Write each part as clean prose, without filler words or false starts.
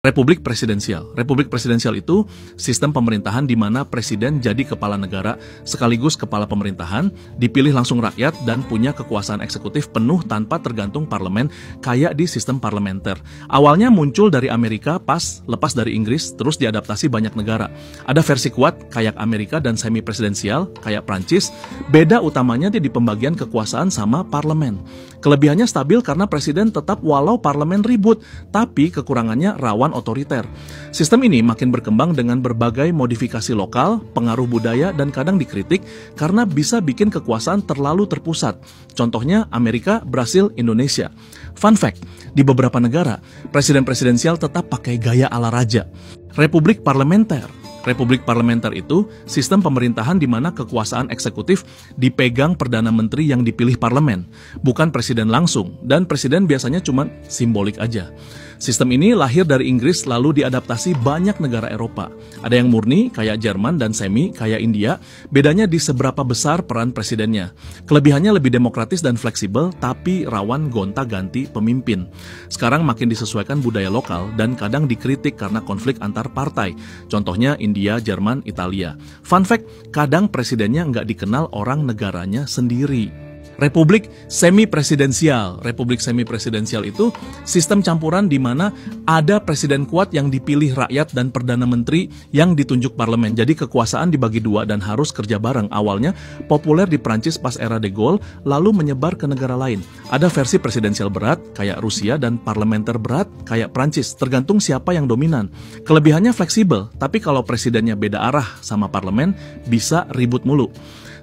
Republik presidensial. Republik presidensial itu sistem pemerintahan di mana presiden jadi kepala negara sekaligus kepala pemerintahan, dipilih langsung rakyat dan punya kekuasaan eksekutif penuh tanpa tergantung parlemen kayak di sistem parlementer. Awalnya muncul dari Amerika lepas dari Inggris, terus diadaptasi banyak negara. Ada versi kuat kayak Amerika dan semi presidensial kayak Prancis. Beda utamanya di pembagian kekuasaan sama parlemen. Kelebihannya stabil karena presiden tetap walau parlemen ribut, tapi kekurangannya rawan otoriter. Sistem ini makin berkembang dengan berbagai modifikasi lokal, pengaruh budaya, dan kadang dikritik karena bisa bikin kekuasaan terlalu terpusat. Contohnya Amerika, Brasil, Indonesia. Fun fact, di beberapa negara, presiden presidensial tetap pakai gaya ala raja. Republik parlementer. Republik parlementer itu sistem pemerintahan di mana kekuasaan eksekutif dipegang Perdana Menteri yang dipilih parlemen, bukan presiden langsung, dan presiden biasanya cuma simbolik aja. Sistem ini lahir dari Inggris lalu diadaptasi banyak negara Eropa. Ada yang murni kayak Jerman dan semi kayak India, bedanya di seberapa besar peran presidennya. Kelebihannya lebih demokratis dan fleksibel, tapi rawan gonta-ganti pemimpin. Sekarang makin disesuaikan budaya lokal dan kadang dikritik karena konflik antar partai. Contohnya India, Jerman, Italia. Fun fact, kadang presidennya nggak dikenal orang negaranya sendiri. Republik semi-presidensial. Republik semi-presidensial itu sistem campuran di mana ada presiden kuat yang dipilih rakyat dan perdana menteri yang ditunjuk parlemen. Jadi kekuasaan dibagi dua dan harus kerja bareng. Awalnya populer di Prancis pas era de Gaulle, lalu menyebar ke negara lain. Ada versi presidensial berat kayak Rusia dan parlementer berat kayak Prancis, tergantung siapa yang dominan. Kelebihannya fleksibel, tapi kalau presidennya beda arah sama parlemen, bisa ribut mulu.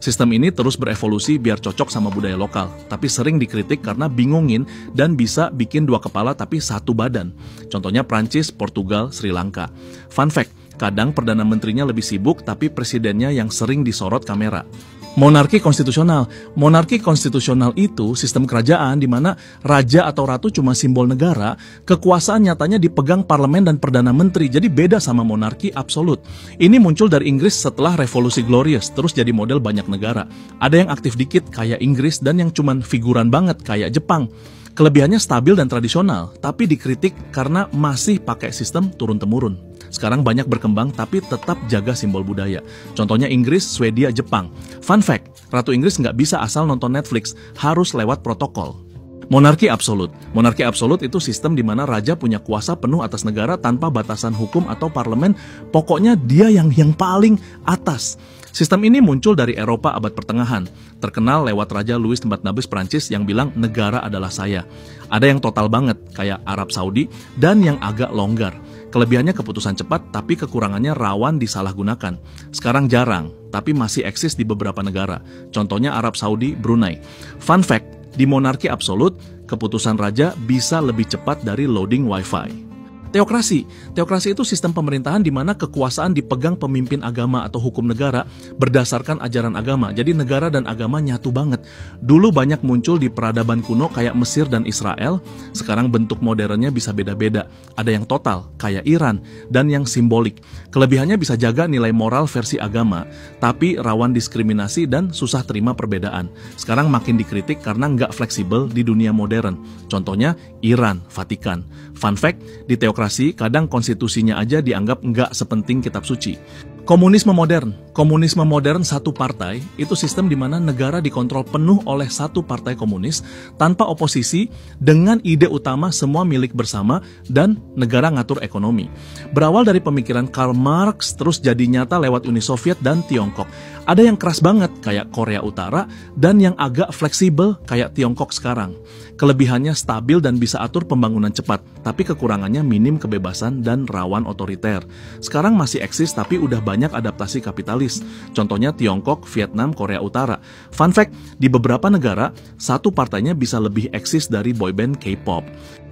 Sistem ini terus berevolusi biar cocok sama budaya lokal, tapi sering dikritik karena bingungin dan bisa bikin dua kepala tapi satu badan. Contohnya Prancis, Portugal, Sri Lanka. Fun fact, kadang Perdana Menterinya lebih sibuk tapi presidennya yang sering disorot kamera. Monarki konstitusional. Monarki konstitusional itu sistem kerajaan di mana raja atau ratu cuma simbol negara, kekuasaan nyatanya dipegang parlemen dan perdana menteri, jadi beda sama monarki absolut. Ini muncul dari Inggris setelah Revolusi Glorious, terus jadi model banyak negara. Ada yang aktif dikit kayak Inggris dan yang cuman figuran banget kayak Jepang. Kelebihannya stabil dan tradisional, tapi dikritik karena masih pakai sistem turun-temurun. Sekarang banyak berkembang tapi tetap jaga simbol budaya. Contohnya Inggris, Swedia, Jepang. Fun fact, Ratu Inggris nggak bisa asal nonton Netflix, harus lewat protokol. Monarki absolut. Monarki absolut itu sistem di mana raja punya kuasa penuh atas negara tanpa batasan hukum atau parlemen. Pokoknya dia yang paling atas. Sistem ini muncul dari Eropa abad pertengahan, terkenal lewat Raja Louis XIV Prancis yang bilang negara adalah saya. Ada yang total banget, kayak Arab Saudi, dan yang agak longgar. Kelebihannya keputusan cepat, tapi kekurangannya rawan disalahgunakan. Sekarang jarang, tapi masih eksis di beberapa negara. Contohnya Arab Saudi, Brunei. Fun fact, di monarki absolut, keputusan raja bisa lebih cepat dari loading wifi. Teokrasi. Teokrasi itu sistem pemerintahan di mana kekuasaan dipegang pemimpin agama atau hukum negara berdasarkan ajaran agama. Jadi negara dan agama nyatu banget. Dulu banyak muncul di peradaban kuno kayak Mesir dan Israel. Sekarang bentuk modernnya bisa beda-beda. Ada yang total kayak Iran dan yang simbolik. Kelebihannya bisa jaga nilai moral versi agama, tapi rawan diskriminasi dan susah terima perbedaan. Sekarang makin dikritik karena nggak fleksibel di dunia modern. Contohnya Iran, Vatikan. Fun fact, di teokrasi kadang konstitusinya aja dianggap nggak sepenting kitab suci. Komunisme modern. Komunisme modern satu partai itu sistem di mana negara dikontrol penuh oleh satu partai komunis tanpa oposisi dengan ide utama semua milik bersama dan negara ngatur ekonomi. Berawal dari pemikiran Karl Marx terus jadi nyata lewat Uni Soviet dan Tiongkok. Ada yang keras banget kayak Korea Utara dan yang agak fleksibel kayak Tiongkok sekarang. Kelebihannya stabil dan bisa atur pembangunan cepat, tapi kekurangannya minim kebebasan dan rawan otoriter. Sekarang masih eksis tapi udah banyak adaptasi kapitalis. Contohnya Tiongkok, Vietnam, Korea Utara. Fun fact, di beberapa negara, satu partainya bisa lebih eksis dari boyband K-pop.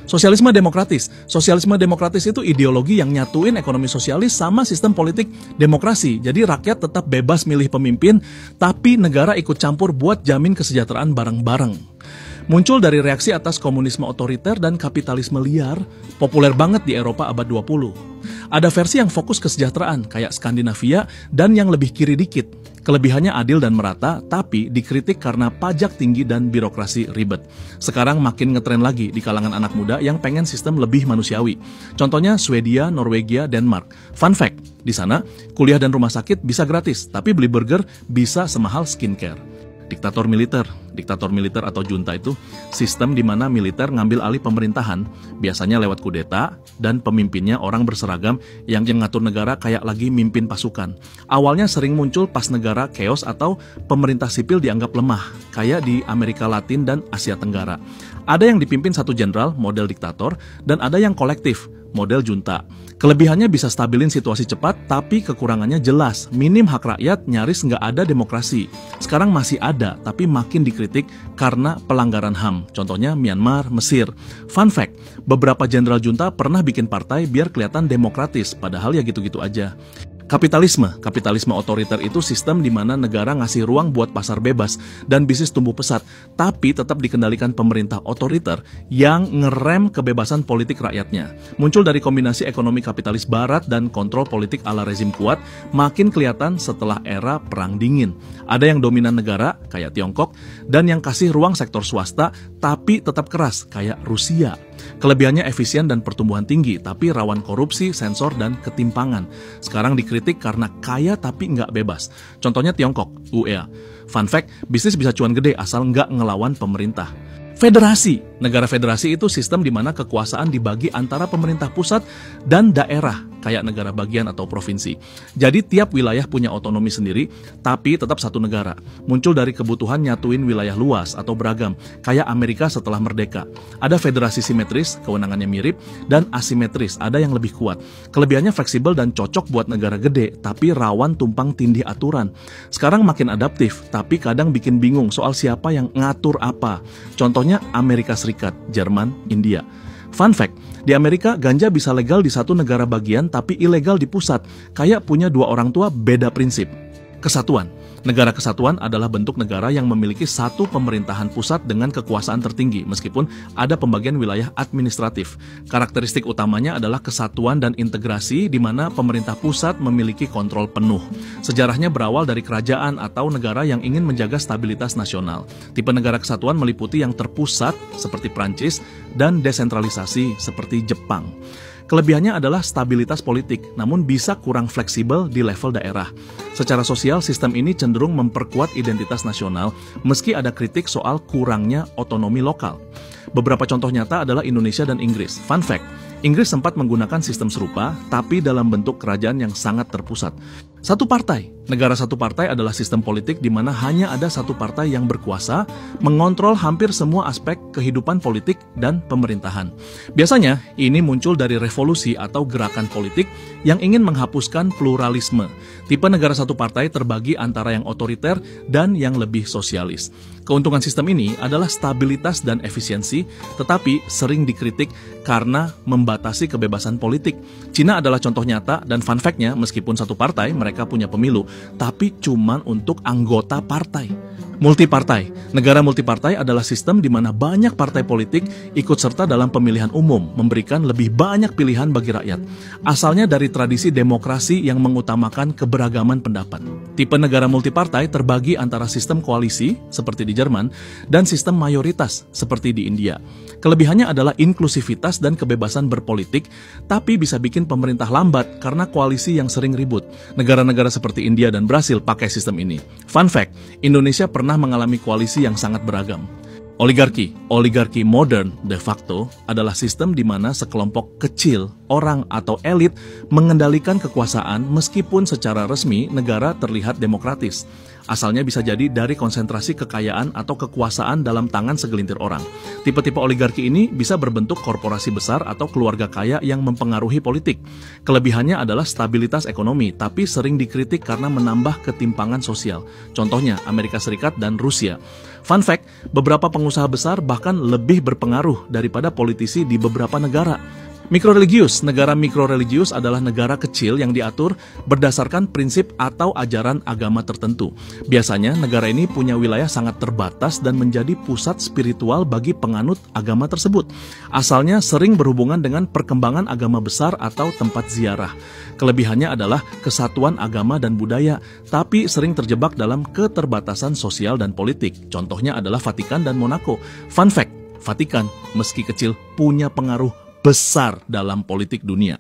Sosialisme demokratis. Sosialisme demokratis itu ideologi yang nyatuin ekonomi sosialis sama sistem politik demokrasi. Jadi rakyat tetap bebas milih pemimpin, tapi negara ikut campur buat jamin kesejahteraan bareng-bareng. Muncul dari reaksi atas komunisme otoriter dan kapitalisme liar, populer banget di Eropa abad 20. Ada versi yang fokus kesejahteraan, kayak Skandinavia, dan yang lebih kiri dikit, Kelebihannya adil dan merata, tapi dikritik karena pajak tinggi dan birokrasi ribet. Sekarang makin ngetren lagi di kalangan anak muda yang pengen sistem lebih manusiawi. Contohnya Swedia, Norwegia, Denmark. Fun fact, di sana kuliah dan rumah sakit bisa gratis, tapi beli burger bisa semahal skincare. Diktator militer atau junta itu sistem di mana militer ngambil alih pemerintahan, biasanya lewat kudeta, dan pemimpinnya orang berseragam yang ngatur negara kayak lagi mimpin pasukan. Awalnya sering muncul pas negara chaos atau pemerintah sipil dianggap lemah, kayak di Amerika Latin dan Asia Tenggara. Ada yang dipimpin satu jenderal, model diktator, dan ada yang kolektif, model junta. Kelebihannya bisa stabilin situasi cepat, tapi kekurangannya jelas. Minim hak rakyat, nyaris nggak ada demokrasi. Sekarang masih ada, tapi makin dikritik karena pelanggaran HAM. Contohnya Myanmar, Mesir. Fun fact, beberapa jenderal junta pernah bikin partai biar kelihatan demokratis, padahal ya gitu-gitu aja. Kapitalisme otoriter itu sistem di mana negara ngasih ruang buat pasar bebas dan bisnis tumbuh pesat, tapi tetap dikendalikan pemerintah otoriter yang ngerem kebebasan politik rakyatnya. Muncul dari kombinasi ekonomi kapitalis barat dan kontrol politik ala rezim kuat, makin kelihatan setelah era Perang Dingin. Ada yang dominan negara, kayak Tiongkok, dan yang kasih ruang sektor swasta, tapi tetap keras, kayak Rusia. Kelebihannya efisien dan pertumbuhan tinggi, tapi rawan korupsi, sensor, dan ketimpangan. Sekarang dikritik karena kaya tapi nggak bebas. Contohnya Tiongkok, UEA. Fun fact, bisnis bisa cuan gede asal nggak ngelawan pemerintah. Federasi. Negara federasi itu sistem di mana kekuasaan dibagi antara pemerintah pusat dan daerah, kayak negara bagian atau provinsi. Jadi tiap wilayah punya otonomi sendiri, tapi tetap satu negara. Muncul dari kebutuhan nyatuin wilayah luas atau beragam, kayak Amerika setelah merdeka. Ada federasi simetris, kewenangannya mirip, dan asimetris, ada yang lebih kuat. Kelebihannya fleksibel dan cocok buat negara gede, tapi rawan tumpang tindih aturan. Sekarang makin adaptif, tapi kadang bikin bingung soal siapa yang ngatur apa. Contohnya Amerika Serikat, Jerman, India. Fun fact, di Amerika ganja bisa legal di satu negara bagian tapi ilegal di pusat, kayak punya dua orang tua beda prinsip. Kesatuan. Negara kesatuan adalah bentuk negara yang memiliki satu pemerintahan pusat dengan kekuasaan tertinggi, meskipun ada pembagian wilayah administratif. Karakteristik utamanya adalah kesatuan dan integrasi di mana pemerintah pusat memiliki kontrol penuh. Sejarahnya berawal dari kerajaan atau negara yang ingin menjaga stabilitas nasional. Tipe negara kesatuan meliputi yang terpusat, seperti Prancis, dan desentralisasi, seperti Jepang. Kelebihannya adalah stabilitas politik, namun bisa kurang fleksibel di level daerah. Secara sosial, sistem ini cenderung memperkuat identitas nasional, meski ada kritik soal kurangnya otonomi lokal. Beberapa contoh nyata adalah Indonesia dan Inggris. Fun fact, Inggris sempat menggunakan sistem serupa, tapi dalam bentuk kerajaan yang sangat terpusat. Satu partai. Negara satu partai adalah sistem politik di mana hanya ada satu partai yang berkuasa, mengontrol hampir semua aspek kehidupan politik dan pemerintahan. Biasanya, ini muncul dari revolusi atau gerakan politik yang ingin menghapuskan pluralisme. Tipe negara satu partai terbagi antara yang otoriter dan yang lebih sosialis. Keuntungan sistem ini adalah stabilitas dan efisiensi, tetapi sering dikritik karena membatasi kebebasan politik. Cina adalah contoh nyata, dan fun fact-nya, meskipun satu partai, mereka punya pemilu, tapi cuman untuk anggota partai. Multipartai. Negara multipartai adalah sistem di mana banyak partai politik ikut serta dalam pemilihan umum, memberikan lebih banyak pilihan bagi rakyat. Asalnya dari tradisi demokrasi yang mengutamakan keberagaman pendapat. Tipe negara multipartai terbagi antara sistem koalisi, seperti di Jerman, dan sistem mayoritas, seperti di India. Kelebihannya adalah inklusivitas dan kebebasan berpolitik, tapi bisa bikin pemerintah lambat karena koalisi yang sering ribut. Negara-negara seperti India dan Brasil pakai sistem ini. Fun fact, Indonesia pernah mengalami koalisi yang sangat beragam. Oligarki modern de facto adalah sistem di mana sekelompok kecil orang atau elit mengendalikan kekuasaan meskipun secara resmi negara terlihat demokratis. Asalnya bisa jadi dari konsentrasi kekayaan atau kekuasaan dalam tangan segelintir orang. Tipe-tipe oligarki ini bisa berbentuk korporasi besar atau keluarga kaya yang mempengaruhi politik. Kelebihannya adalah stabilitas ekonomi, tapi sering dikritik karena menambah ketimpangan sosial. Contohnya Amerika Serikat dan Rusia. Fun fact, beberapa pengusaha besar bahkan lebih berpengaruh daripada politisi di beberapa negara. Mikroreligius. Negara mikroreligius adalah negara kecil yang diatur berdasarkan prinsip atau ajaran agama tertentu. Biasanya negara ini punya wilayah sangat terbatas dan menjadi pusat spiritual bagi penganut agama tersebut. Asalnya sering berhubungan dengan perkembangan agama besar atau tempat ziarah. Kelebihannya adalah kesatuan agama dan budaya, tapi sering terjebak dalam keterbatasan sosial dan politik. Contohnya adalah Vatikan dan Monaco. Fun fact, Vatikan meski kecil punya pengaruh besar dalam politik dunia.